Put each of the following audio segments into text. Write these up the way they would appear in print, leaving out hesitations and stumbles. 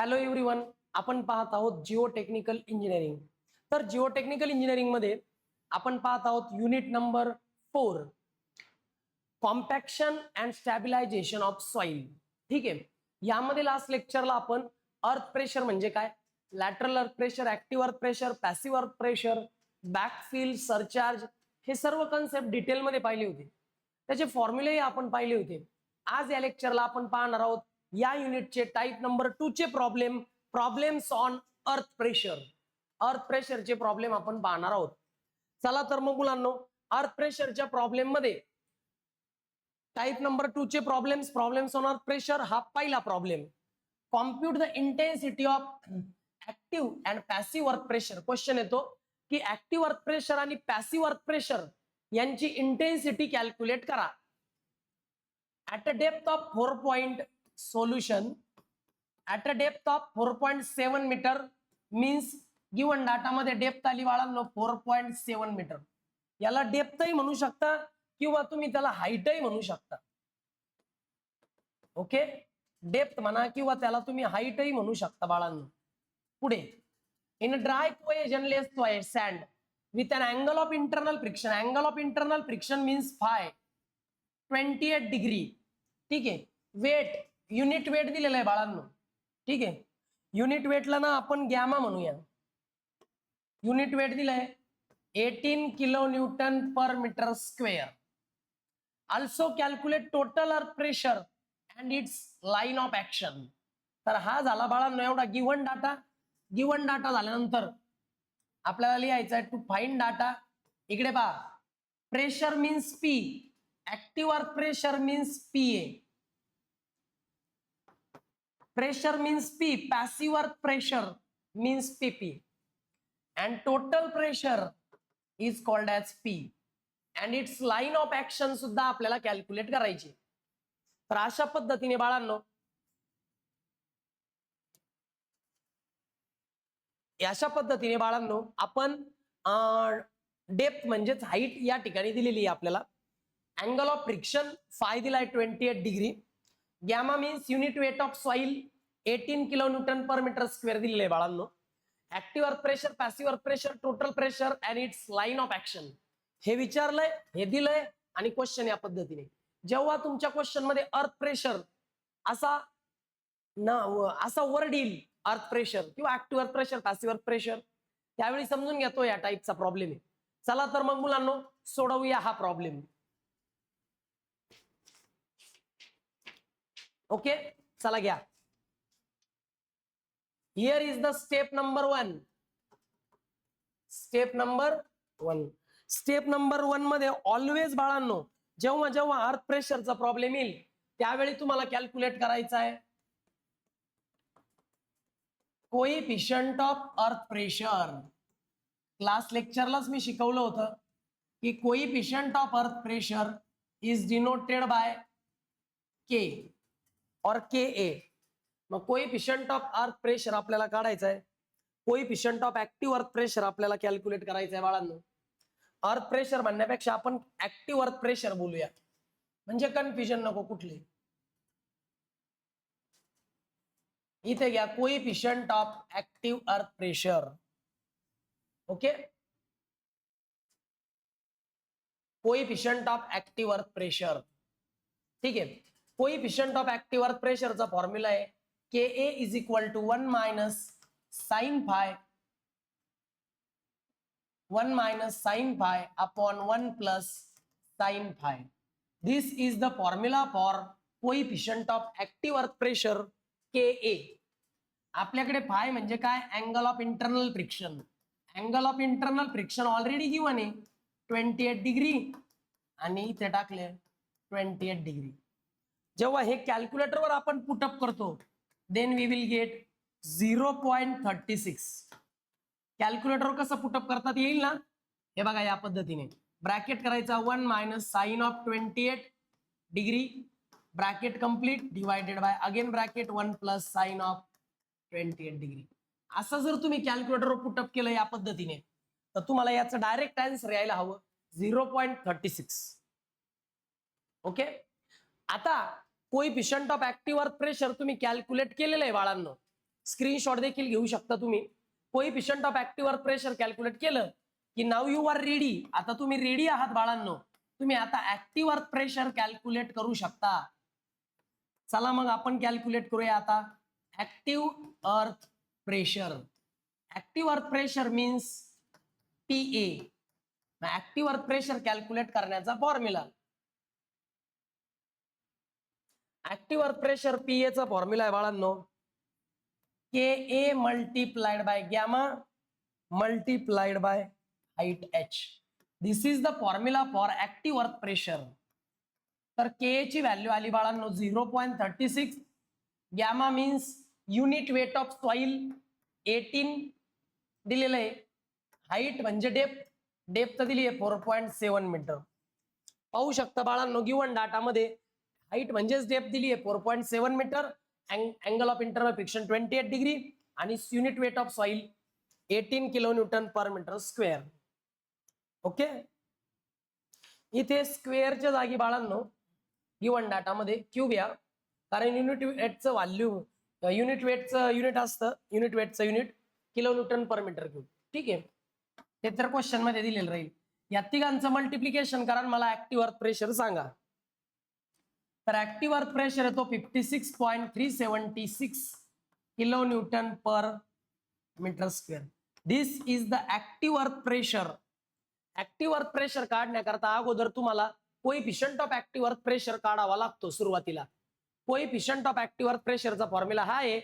Hello everyone, आपण पाहत आहोत जिओ टेक्निकल इंजिनिअरिंग. तर जिओ टेक्निकल इंजिनिअरिंग मध्ये आपण पाहत आहोत unit number 4, compaction and stabilisation of soil. ठीक आहे, यामध्ये लास्ट लेक्चरला आपण अर्थ प्रेशर म्हणजे काय, lateral earth pressure, active earth pressure, passive earth pressure, backfill, surcharge हे सर्व कन्सेप्ट डिटेलमध्ये पाहिले होते. त्याचे फॉर्म्युलेही आपण पाहिले होते. आज या लेक्चरला आपण पाहणार आहोत या युनिटचे टाइप नंबर 2 चे प्रॉब्लेम्स ऑन अर्थ प्रेशर. अर्थ प्रेशरचे प्रॉब्लेम आपण पाहणार आहोत. चला तर मग मुलांनो, अर्थ प्रेशरच्या प्रॉब्लेम मध्ये टाइप नंबर 2 चे प्रॉब्लेम्स ऑन अर्थ प्रेशर हा पहिला problem. Compute the intensity of active and passive earth pressure. Question येतो की ऍक्टिव्ह अर्थ प्रेशर आणि पॅसिव्ह अर्थ प्रेशर यांची इंटेन्सिटी कॅल्क्युलेट करा. at a depth of 4 point solution at a depth of 4.7 metre means given data मध्ये depth आली बाळांनो 4.7 metre. याला डेप्थही म्हणू शकता किंवा तुम्ही त्याला हाईटही म्हणू शकता. ओके, डेप्थ म्हणा किंवा त्याला तुम्ही हाईटही म्हणू शकता बाळांनो. पुढे, in dry cohesionless sand with an angle of internal friction. Angle of internal friction means phi 28 degree. ठीक आहे, वेट, युनिट वेट दिलेलं आहे बाळांनो. ठीक आहे, युनिट वेटला ना आपण गॅमा म्हणूया. युनिट वेट दिलंय 18 kilo newton per metre square. Also calculate total earth pressure and its line of action. तर हा झाला बाळांनो एवढा गिवन डाटा. गिवन डाटा झाल्यानंतर आपल्याला लिहायचं आहे टू फाइंड डाटा. इकडे पहा, pressure means P, active earth pressure means PA, pressure means P, passive earth pressure means PP, and total pressure is called as P, and its line of action सुद्धा आपल्याला calculate करायची. तर अशा पद्धतीने बाळांनो, आपण डेप्थ म्हणजेच हाईट या ठिकाणी दिलेली आहे आपल्याला. अँगल ऑफ फ्रिक्शन फाय दिलाय 28 degree. Gamma means unit weight of soil 18 kilo newton per metre square दिलेले आहे बाळांनो. Active earth pressure, passive earth pressure, total pressure and its line of action हे विचारलंय, हे दिलंय आणि क्वेश्चन या पद्धतीने. जेव्हा तुमच्या क्वेश्चन मध्ये अर्थ प्रेशर असा वर्ड येईल, अर्थ प्रेशर किंवा active earth pressure, passive earth pressure, त्यावेळी समजून घेतो या टाईपचा प्रॉब्लेम आहे. चला तर मग मुलांनो सोडवूया हा प्रॉब्लेम. ओके, चला घ्या. Here is the step number 1. Step number 1. Step number 1 मध्ये ऑलवेज बाळांनो जेव्हा अर्थ प्रेशरचा प्रॉब्लेम येईल त्यावेळी तुम्हाला कॅल्क्युलेट करायचा आहे coefficient of earth pressure. Class लेक्चरलाच मी शिकवलं होतं की coefficient of earth pressure is denoted by K or K ए. मग कोएफिशियंट ऑफ अर्थ प्रेशर आपल्याला काढायचं आहे. Coefficient of active earth pressure आपल्याला कॅल्क्युलेट करायचं आहे बाळांनो. अर्थ प्रेशर म्हणण्यापेक्षा आपण ऍक्टिव्ह अर्थ प्रेशर बोलूया म्हणजे कन्फ्युजन नको कुठले. इथे घ्या coefficient of active earth pressure. Okay, coefficient of active earth pressure. ठीक आहे, कोएफिशियंट ऑफ ऍक्टिव्ह अर्थ प्रेशरचा फॉर्म्युला आहे K A is equal to 1 minus sine phi upon 1 plus sine phi. This is the formula for coefficient of active earth pressure K A. आपल्याकडे phi म्हणजे काय, angle of internal friction. Angle of internal friction already given आहे 28 degree आणि इथे टाकले 28 degree. जेव्हा हे कॅल्क्युलेटरवर आपण पुटअप करतो देन वी विल गेट 0.36. कॅल्क्युलेटरवर कसं पुटअप करतात येईल ना, हे बघा या पद्धतीने ब्रॅकेट करायचा 1 minus sine of 28 degree bracket complete divided by again bracket 1 plus sine of 28 degree. असं जर तुम्ही कॅल्क्युलेटरवर पुटअप केलं या पद्धतीने तर तुम्हाला याचं डायरेक्ट आन्सर यायला हवं 0.36. ओके, आता coefficient of active earth pressure तुम्ही कॅल्क्युलेट केलेलं आहे बाळांनो. स्क्रीनशॉट देखील घेऊ शकता तुम्ही. Coefficient of active earth pressure calculate केलं की नाव यू आर रेडी. आता तुम्ही रेडी आहात बाळांनो, तुम्ही आता ऍक्टिव्ह अर्थ प्रेशर कॅल्क्युलेट करू शकता. चला मग आपण कॅल्क्युलेट करूया आता active earth pressure. Active earth pressure means TA. Active earth pressure calculate करण्याचा formula, active earth pressure PA चा फॉर्म्युला आहे बाळांनो, KA multiplied by gamma multiplied by height H. This is the formula for active earth pressure. तर K ची value आली बाळांनो 0.36. Gamma means unit weight of soil 18 दिलेलं आहे. हाईट म्हणजे डेप्थ दिली आहे 4.7 मीटर. पाहू शकता बाळांनो गिवन डाटामध्ये हाईट म्हणजेच डेप्थ दिली आहे 4.7 metre, angle of internal friction 28 degree आणि unit weight of soil 18 kilo newton per metre square. Okay, इथे स्क्वेअरच्या जागी बाळांनो गिवन डाटामध्ये क्यूब या, कारण युनिट वेटचं व्हॅल्यू युनिट वेटचं युनिट असतं, युनिट वेटचं unit kilo newton per metre cube. ठीक आहे, ते तर क्वेश्चन मध्ये दिलेलं राहील. या तिघांचं मल्टिप्लिकेशन करा, मला ऍक्टिव्ह अर्थ प्रेशर सांगा. तर ऍक्टिव्ह अर्थ प्रेशर येतो 56.376 kilo newton per metre square. This is the active earth pressure. Active earth pressure काढण्याकरता अगोदर तुम्हाला coefficient of active earth pressure काढावा लागतो. सुरुवातीला कोइफिशियंट ऑफ ऍक्टिव्ह अर्थ प्रेशरचा फॉर्म्युला हा आहे,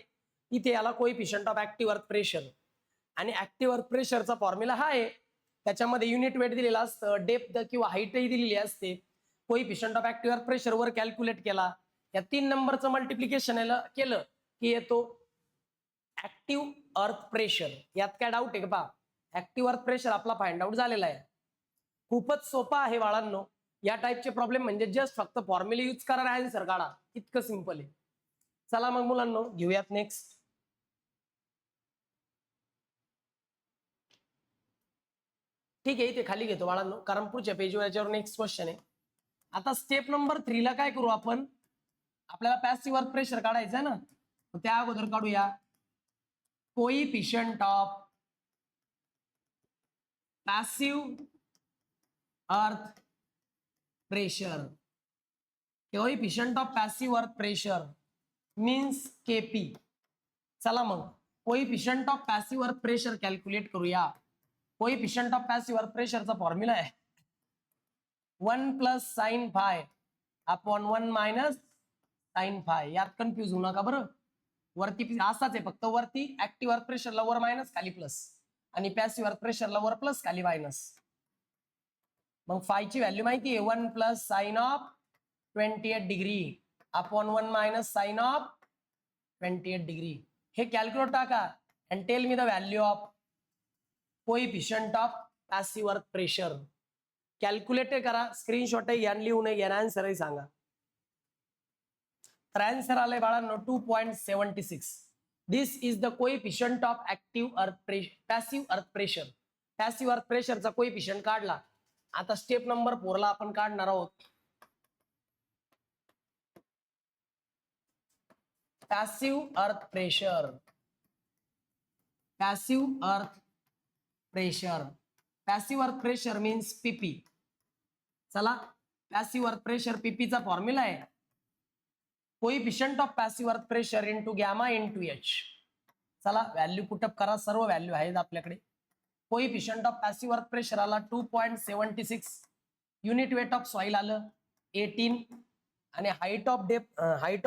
इथे याला coefficient of active earth pressure. आणि ऍक्टिव्ह अर्थ प्रेशरचा फॉर्म्युला हा आहे, त्याच्यामध्ये युनिट वेट दिलेला असतं, डेप्थ किंवा हाईटही दिलेली असते. Coefficient of active earth pressure वर कॅल्क्युलेट केला, या 3 नंबरचं मल्टिप्लिकेशन केलं की येतो ऍक्टिव्ह अर्थ प्रेशर. यात काय डाऊट आहे का? पहा, ऍक्टिव्ह अर्थ प्रेशर आपला फाइंड आउट झालेला आहे. खूपच सोपा आहे बाळांनो. या टाईपचे प्रॉब्लेम म्हणजे जस्ट फक्त फॉर्म्युला यूज करा, आन्सर काढा, इतकं सिंपल आहे. चला मग मुलांनो घेऊयात नेक्स्ट. ठीक आहे, इथे खाली घेतो बाळांनो, कारण पुढच्या पेजवर याच्यावर नेक्स्ट क्वेश्चन आहे. आता स्टेप नंबर 3 ला काय करू आपण, आपल्याला पॅसिव्ह अर्थ प्रेशर काढायचं आहे ना, त्या अगोदर काढूया coefficient of passive earth pressure. Coefficient of passive earth pressure means KP. चला मग coefficient of passive earth pressure calculate करूया. कोइफिशियंट ऑफ पॅसिव्ह अर्थ प्रेशरचा फॉर्म्युला आहे 1 + sin phi upon 1 - sin phi. यात कन्फ्युज होऊ नका बरं. वरती असाच आहे, फक्त वरती ऍक्टिव्ह अर्थ प्रेशरला वर मायनस खाली प्लस, आणि पॅसिव्ह अर्थ प्रेशरला वर प्लस खाली मायनस. मग फायची व्हॅल्यू माहिती आहे 1 + sin of 28 degree upon 1 - sin of 28 degree. हे कॅल्क्युलेट टाका and tell me the value of coefficient of passive earth pressure. Calculate करा, स्क्रीनशॉट घ्या, लिहून घ्या, आन्सरही सांगा. तर आन्सर आलंय बाळांनो 2.76. This is the coefficient of active earth pressure, passive earth pressure. Passive earth प्रेशरचा कोइफिशियंट काढला. आता स्टेप नंबर 4 ला आपण काढणार आहोत passive earth pressure. Passive earth pressure, passive earth pressure means PP. चला, पॅसिव्ह अर्थ प्रेशर PP चा formula आहे coefficient of passive earth pressure into gamma into H. चला व्हॅल्यू पुटअप करा, सर्व व्हॅल्यू आहेत आपल्याकडे. Coefficient of passive earth pressure आला 2.76, unit weight of soil आलं 18, आणि हाईट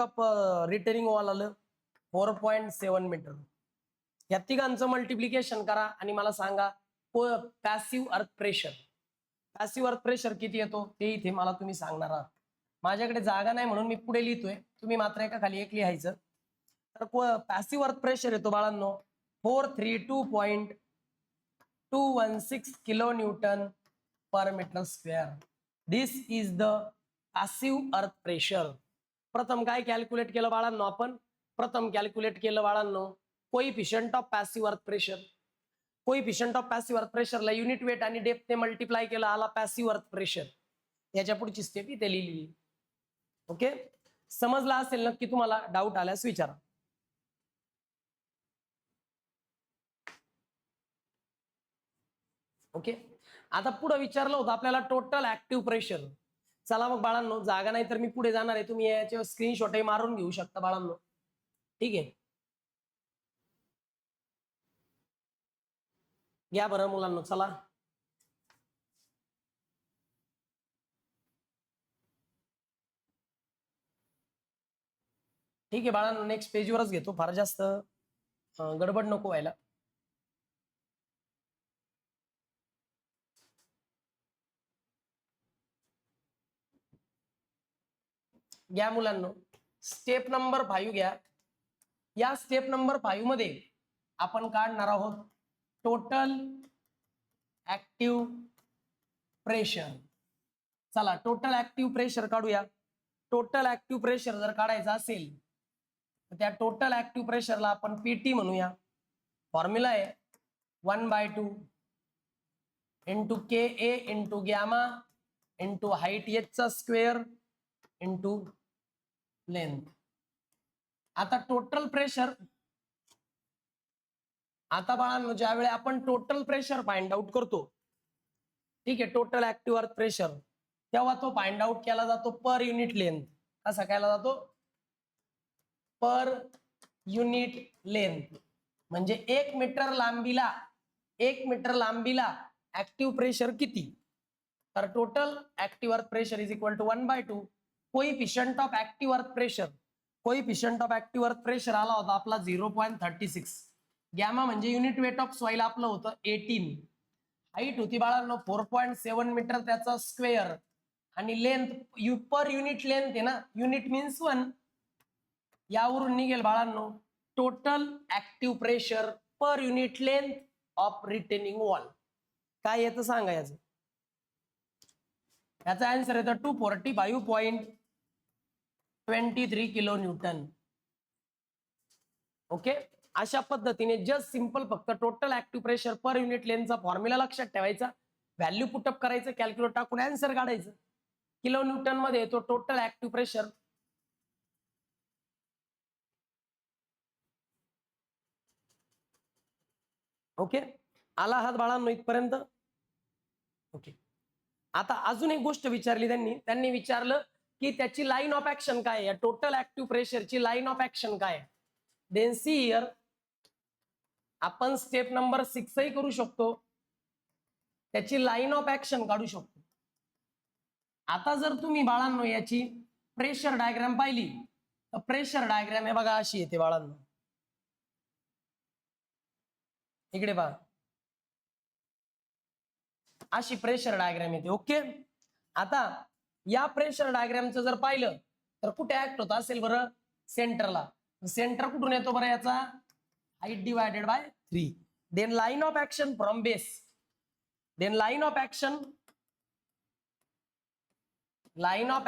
ऑफ रिटेनिंग वॉल आलं 4.7 मीटर. या तिघांचं मल्टिप्लिकेशन करा आणि मला सांगा passive earth pressure. Passive earth pressure किती येतो ते इथे मला तुम्ही सांगणार आहात. माझ्याकडे जागा नाही म्हणून मी पुढे लिहितोय, तुम्ही मात्र एका खाली एक लिहायचं. तर पॅसिव्ह अर्थ प्रेशर येतो बाळांनो 432.216 kilo newton per metre square. This is the passive earth pressure. प्रथम काय कॅल्क्युलेट केलं बाळांनो आपण, प्रथम कॅल्क्युलेट केलं बाळांनो coefficient of passive earth pressure. Coefficient of passive अर्थ प्रेशरला युनिट वेट आणि डेप्थने मल्टिप्लाय केलं, आला पॅसिव्ह अर्थ प्रेशर. याच्या पुढची स्टेप इथे लिहिली. ओके, समजला असेल नक्की, तुम्हाला डाऊट आल्यास विचारा. ओके. आता पुढे विचारलं होतं आपल्याला टोटल ऍक्टिव्ह प्रेशर. चला मग बाळांनो, जागा नाही तर मी पुढे जाणार आहे, तुम्ही याच्यावर स्क्रीनशॉटही मारून घेऊ शकता बाळांनो. ठीक आहे, घ्या बरं मुलांनो. चला ठीक आहे बाळांनो, नेक्स्ट पेजवरच घेतो, फार जास्त गडबड नको व्हायला. घ्या मुलांनो, स्टेप नंबर 5 घ्या. या स्टेप नंबर 5 मध्ये आपण काढणार आहोत टोटल ऍक्टिव्ह प्रेशर. चला टोटल ऍक्टिव्ह प्रेशर काढूया. टोटल ऍक्टिव्ह प्रेशर जर काढायचं असेल तर त्या टोटल ऍक्टिव्ह प्रेशरला आपण पीटी म्हणूया. फॉर्म्युला आहे 1/2 into K A into gamma into height एचचा स्क्वेअर इंटू लेंथ. आता टोटल प्रेशर, आता बाळांनो ज्यावेळी आपण टोटल प्रेशर फाइंड आउट करतो, ठीक आहे, टोटल ऍक्टिव्ह अर्थ प्रेशर, तेव्हा तो फाइंड आउट केला जातो पर युनिट लेंथ. कसा केला जातो? Per unit length. म्हणजे 1 मीटर लांबीला, 1 मीटर लांबीला ऍक्टिव्ह प्रेशर किती? तर total active earth pressure is equal to 1/2 coefficient of active earth pressure. Coefficient of active earth pressure आला होता आपला 0.36. गॅमा म्हणजे युनिट वेट ऑफ सॉइल आपलं होतं 18. हाईट होती बाळांनो 4.7 मीटर त्याचा स्क्वेअर. आणि लेंथ पर युनिट लेंथ आहे ना, युनिट मीन्स 1. यावरून निघेल बाळांनो total active pressure per unit length of retaining wall. काय येतं सांगा याचं? याचा आन्सर येतं 245.23 किलो न्यूटन. ओके. अशा पद्धतीने जस्ट सिंपल फक्त total active pressure per unit लेंथचा फॉर्म्युला लक्षात ठेवायचा, व्हॅल्यू पुटअप करायचं, कॅल्क्युलेट टाकून आन्सर काढायचं. किलो न्यूटन मध्ये तो टोटल ऍक्टिव्ह प्रेशर. ओके, आला हात बाळांनो इथपर्यंत? ओके. आता अजून एक गोष्ट विचारली त्यांनी विचारलं की त्याची लाईन ऑफ ऍक्शन काय आहे, या टोटल ऍक्टिव्ह प्रेशरची लाईन ऑफ ऍक्शन काय आहे. देन सी हिअर, आपण स्टेप नंबर 6 ही करू शकतो, त्याची लाईन ऑफ ऍक्शन काढू शकतो. आता जर तुम्ही बाळांनो याची प्रेशर डायग्राम पाहिली तर प्रेशर डायग्राम हे बघा अशी येते बाळांनो, इकडे बघा अशी प्रेशर डायग्राम येते. ओके. आता या प्रेशर डायग्रामचं जर पाहिलं तर कुठे ऍक्ट होत असेल बरं? सेंटरला. सेंटर कुठून येतो बरं याचा? Height divided by 3. Then line of action from base. Then line of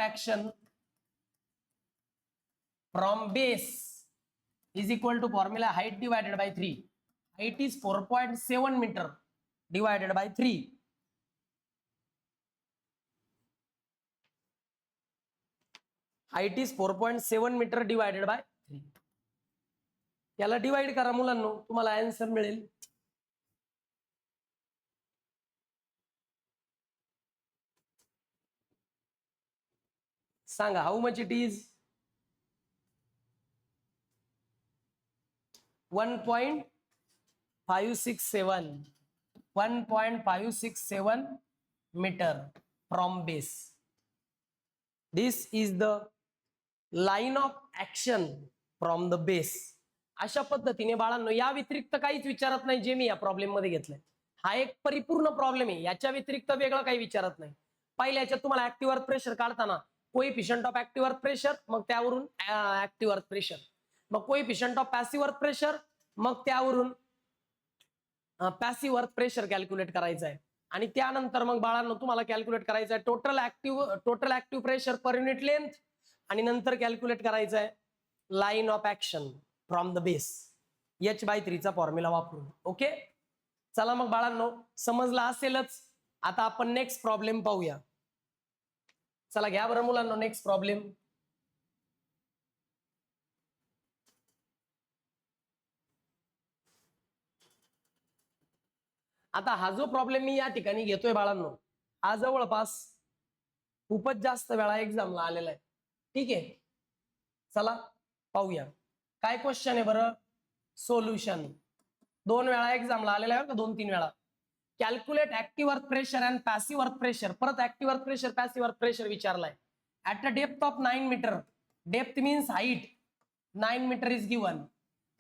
action from base is equal to formula height divided by 3. Height is 4.7 meter divided by 3. Height is 4.7 meter divided by 3. याला divide करा मुलांनो, तुम्हाला answer मिळेल. सांगा how much it is? 1.567 1.567 meter from base. This is the line of action from the base. अशा पद्धतीने बाळांनो या व्यतिरिक्त काहीच विचारत नाही जे मी या प्रॉब्लेम मध्ये घेतलंय. हा एक परिपूर्ण प्रॉब्लेम आहे, याच्या व्यतिरिक्त वेगळं काही विचारत नाही. पहिल्या याच्यात तुम्हाला ऍक्टिव्ह अर्थ प्रेशर काढताना coefficient of active earth pressure, मग त्यावरून ऍक्टिव्ह अर्थ प्रेशर, मग coefficient of passive earth pressure, मग त्यावरून पॅसिव्ह अर्थ प्रेशर कॅल्क्युलेट करायचं आहे. आणि त्यानंतर मग बाळांनो तुम्हाला कॅल्क्युलेट करायचं आहे total active pressure per unit length, आणि नंतर कॅल्क्युलेट करायचं आहे line of action from the base h/3 चा फॉर्म्युला वापरून. ओके. चला मग बाळांनो समजलं असेलच. आता आपण नेक्स्ट प्रॉब्लेम पाहूया. चला घ्या बरं मुलांनो नेक्स्ट प्रॉब्लेम. आता हा जो प्रॉब्लेम मी या ठिकाणी घेतोय बाळांनो, हा जवळपास खूपच जास्त वेळा एक्झामला आलेला आहे. ठीक आहे, चला पाहूया काय क्वेश्चन आहे बरं. सोल्युशन 2 वेळा एक्झामला आलेला आहे का, 2-3 वेळा. Calculate active earth pressure and passive earth pressure. परत active earth pressure, passive earth pressure विचारलाय. At a depth of 9 metre, depth means height, 9 metre is given.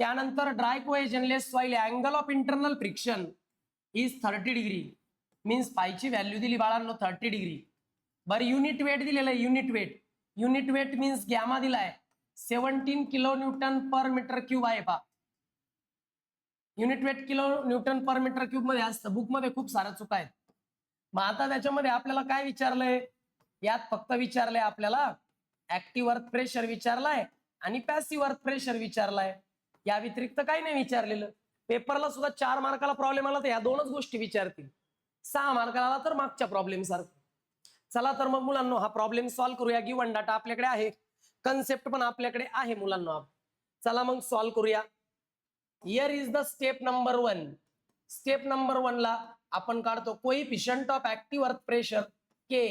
त्यानंतर dry cohesionless soil, angle of internal friction is 30 degree, means पायची value दिली बाळांनो 30 degree. बरं unit weight दिलेलं आहे, unit weight. Unit weight means gamma दिलाय 17 kilo newton per metre cube आहे पा. Unit weight kilo newton per metre cube मध्ये असतं, बुक मध्ये खूप साऱ्या चुका आहेत. मग आता त्याच्यामध्ये आपल्याला काय विचारलंय, यात फक्त विचारलंय आपल्याला ऍक्टिव्ह अर्थ प्रेशर विचारलाय आणि पॅसिव्ह अर्थ प्रेशर विचारलाय. या व्यतिरिक्त काही नाही विचारलेलं. पेपरला सुद्धा 4 मार्काला प्रॉब्लेम आला तर या दोनच गोष्टी विचारतील. 6 मार्काला आला तर मागच्या प्रॉब्लेम सारखं. चला तर मग मुलांनो हा प्रॉब्लेम सॉल्व्ह करूया. गिवन डाटा आपल्याकडे आहे, कन्सेप्ट पण आपल्याकडे आहे मुलांनो. चला मग सॉल्व्ह करूया. Here is the step number 1. Step number 1 ला आपण काढतो coefficient of active earth pressure K.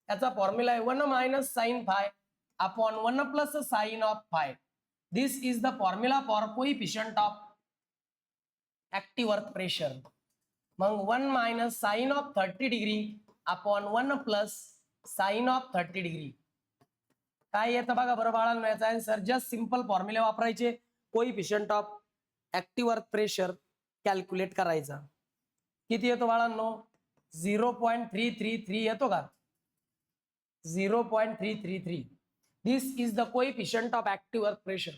याचा फॉर्म्युला आहे 1 minus sine phi upon 1 plus sine of phi. This is the formula for coefficient of active earth pressure. मग 1 minus sine of 30 degree upon 1 plus sine of 30 degree. काय येतं बघा बरं बाळांनो याचा answer. Just simple फॉर्म्युले वापरायचे. Coefficient of active earth pressure calculate करायचा. किती येतो बाळांनो, 0.333 येतो का, 0.333. This is the coefficient of active earth pressure.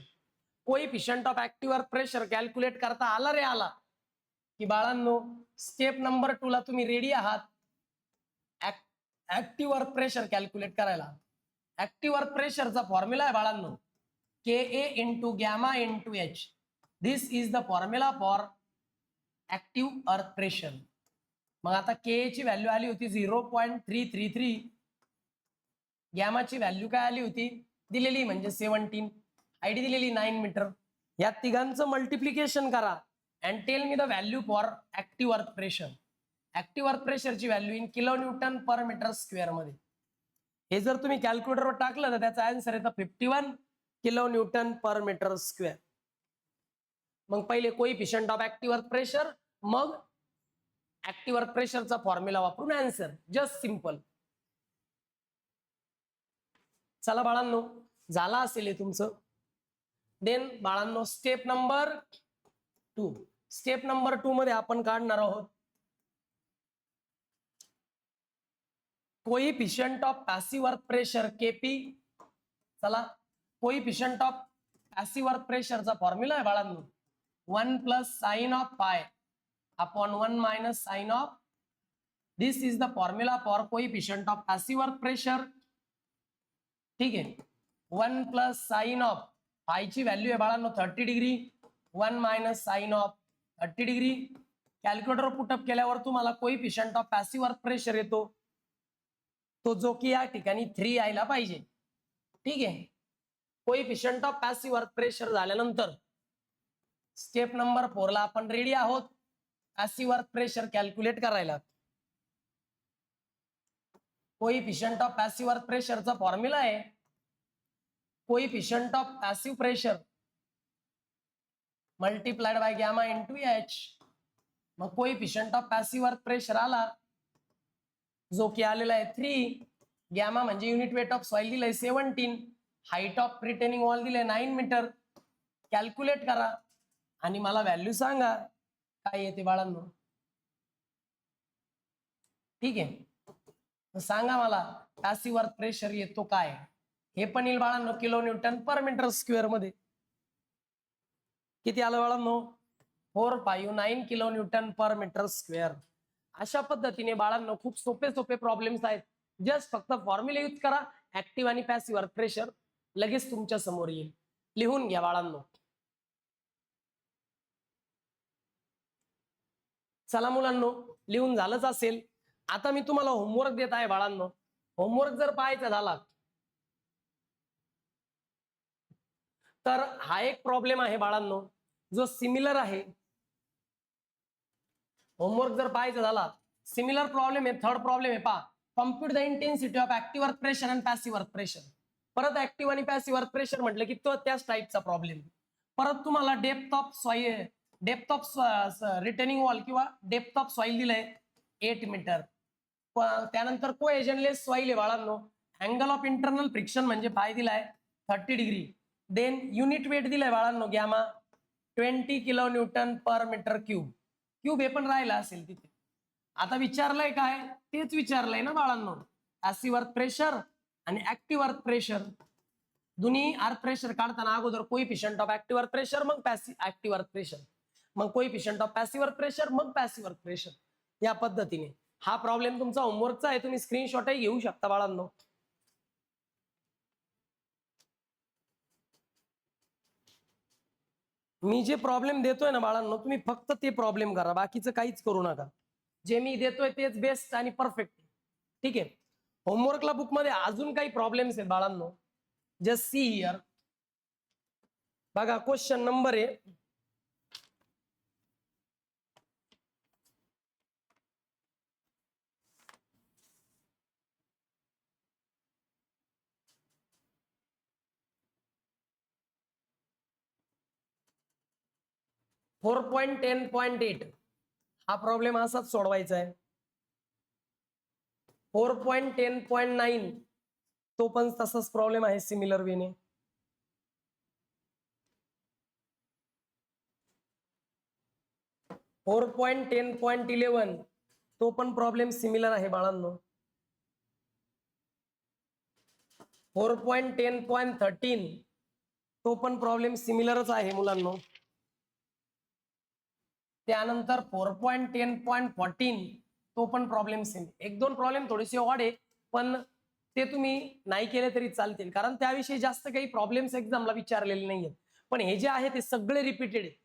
Coefficient of active earth pressure calculate करता आला रे आला की बाळांनो स्टेप नंबर 2 ला तुम्ही रेडी आहात ऍक्टिव्ह अर्थ प्रेशर कॅल्क्युलेट करायला. ऍक्टिव्ह अर्थ प्रेशरचा फॉर्म्युला आहे बाळांनो KA into gamma into H. This is the formula for active earth pressure. मग आता के ची व्हॅल्यू आली होती 0.333, गॅमाची व्हॅल्यू काय आली होती दिलेली म्हणजे 17, आयडी दिलेली 9 मीटर. या तिघांचं मल्टिप्लिकेशन करा and tell me the value for active earth pressure. Active earth प्रेशरची value in kilo newton per metre square मध्ये. हे जर तुम्ही कॅल्क्युलेटरवर टाकलं तर त्याचा आन्सर येतं 51 kilo newton per metre square. मग पहिले coefficient of active earth pressure, मग ऍक्टिव्ह अर्थ प्रेशरचा फॉर्म्युला वापरून आन्सर. Just simple. चला बाळांनो झाला असेल हे तुमचं. देन बाळांनो स्टेप नंबर 2. स्टेप नंबर 2 मध्ये आपण काढणार आहोत coefficient of passive earth pressure KP. चला कोइफिशियंट ऑफ पॅसिव्ह अर्थ प्रेशरचा फॉर्म्युला आहे बाळांनो 1 plus sine of phi upon 1 minus sine of. This is the formula for coefficient of passive earth pressure. ठीक आहे, 1 प्लस साइन ऑफ फायची value आहे बाळांनो 30 degree, 1 minus sine of 30 degree. Calculator put up केल्यावर तुम्हाला coefficient of passive earth pressure येतो, तो जो की या ठिकाणी 3 यायला पाहिजे. ठीक आहे, coefficient of passive earth pressure झाल्यानंतर स्टेप नंबर 4 ला आपण रेडी आहोत पॅसिव्ह अर्थ प्रेशर कॅल्क्युलेट करायला. कोइफिशियंट ऑफ पॅसिव्ह अर्थ प्रेशरचा फॉर्म्युला आहे coefficient of passive pressure multiplied by gamma into H. मग coefficient of passive earth pressure आला जो की आलेला आहे 3. गॅमा म्हणजे युनिट वेट ऑफ सॉइल दिलंय 17, हाईट ऑफ रिटेनिंग वॉल दिलंय 9 मीटर. कॅल्क्युलेट करा आणि मला व्हॅल्यू सांगा काय येते बाळांनो. ठीक आहे, सांगा मला पॅसिव्ह अर्थ प्रेशर येतो काय. हे पण येईल बाळांनो kilo newton per metre square मध्ये. किती आलं बाळांनो, 459 kilo newton per metre square. अशा पद्धतीने बाळांनो खूप सोपे सोपे प्रॉब्लेम्स आहेत. जस्ट फक्त फॉर्म्युला यूज करा ऍक्टिव्ह आणि पॅसिव्ह अर्थ प्रेशर, लगेच तुमच्या समोर येईल. लिहून घ्या बाळांनो. चला मुलांनो लिहून झालंच असेल. आता मी तुम्हाला होमवर्क देत आहे बाळांनो. होमवर्क जर पाहायचा झाला तर हा एक प्रॉब्लेम आहे बाळांनो जो सिमिलर आहे होमवर्क जर पाहायचा झाला, सिमिलर प्रॉब्लेम आहे, थर्ड प्रॉब्लेम आहे पहा, compute the intensity of active earth pressure and passive earth pressure. परत ऍक्टिव्ह आणि पॅसिव्ह अर्थ प्रेशर म्हटलं की तो त्याच टाईपचा प्रॉब्लेम. परत तुम्हाला डेप्थ ऑफ रिटेनिंग वॉल किंवा डेप्थ ऑफ सॉइल दिलंय 8 मीटर. त्यानंतर को एजनलेस सॉइल आहे बाळांनो, अँगल ऑफ इंटरनल फ्रिक्शन म्हणजे पाय दिलाय 30 डिग्री. देन युनिट वेट दिलाय बाळांनो gamma 20 kilo newton per metre cube. Cube हे पण राहिला असेल तिथे. आता विचारलंय काय, तेच विचारलंय ना बाळांनो, पॅसिव्ह अर्थ प्रेशर आणि ऍक्टिव्ह अर्थ प्रेशर. दोन्ही अर्थ प्रेशर काढताना अगोदर coefficient of active earth pressure, मग ऍक्टिव्ह अर्थ प्रेशर, मग coefficient of passive earth pressure, मग पॅसिव्ह अर्थ प्रेशर. या पद्धतीने हा प्रॉब्लेम तुमचा होमवर्कचा आहे, तुम्ही स्क्रीनशॉटही घेऊ शकता बाळांनो. मी जे प्रॉब्लेम देतोय ना बाळांनो, तुम्ही फक्त ते प्रॉब्लेम करा, बाकीचं काहीच करू नका. जे मी देतोय तेच बेस्ट आणि परफेक्ट. ठीक आहे. होमवर्कला बुकमध्ये अजून काही प्रॉब्लेम्स आहेत बाळांनो, जस्ट सी हिअर. बघा क्वेश्चन नंबर आहे 4.10.8. हा प्रॉब्लेम असाच सोडवायचा आहे. 4.10.9 तो पण तसाच प्रॉब्लेम आहे सिमिलर वेने. 4.10.11 तो पण प्रॉब्लेम सिमिलर आहे बाळांनो. 4.10.13 तो पण प्रॉब्लेम सिमिलरच आहे मुलांनो. त्यानंतर 4.10.14 तो पण प्रॉब्लेम सेम. एक दोन प्रॉब्लेम थोडेसे ऑड आहे, पण ते तुम्ही नाही केले तरी चालतील, कारण त्याविषयी जास्त काही प्रॉब्लेम्स एक्झामला विचारलेले नाहीयेत. पण हे जे आहे ते सगळे रिपीटेड आहे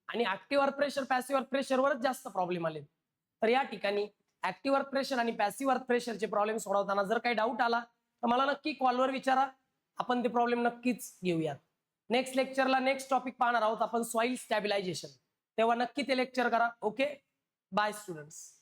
आणि ऍक्टिव्ह अर्थ प्रेशर पॅसिव्ह अर्थ प्रेशरवरच जास्त प्रॉब्लेम आले. तर या ठिकाणी ऍक्टिव्ह अर्थ प्रेशर आणि पॅसिव्ह अर्थ प्रेशरचे प्रॉब्लेम सोडवताना जर काही डाऊट आला तर मला नक्की कॉलवर विचारा, आपण ते प्रॉब्लेम नक्कीच घेऊयात. नेक्स्ट लेक्चरला नेक्स्ट टॉपिक पाहणार आहोत आपण, सॉइल स्टॅबिलायझेशन. तेव्हा नक्की ते लेक्चर करा. Okay, bye students.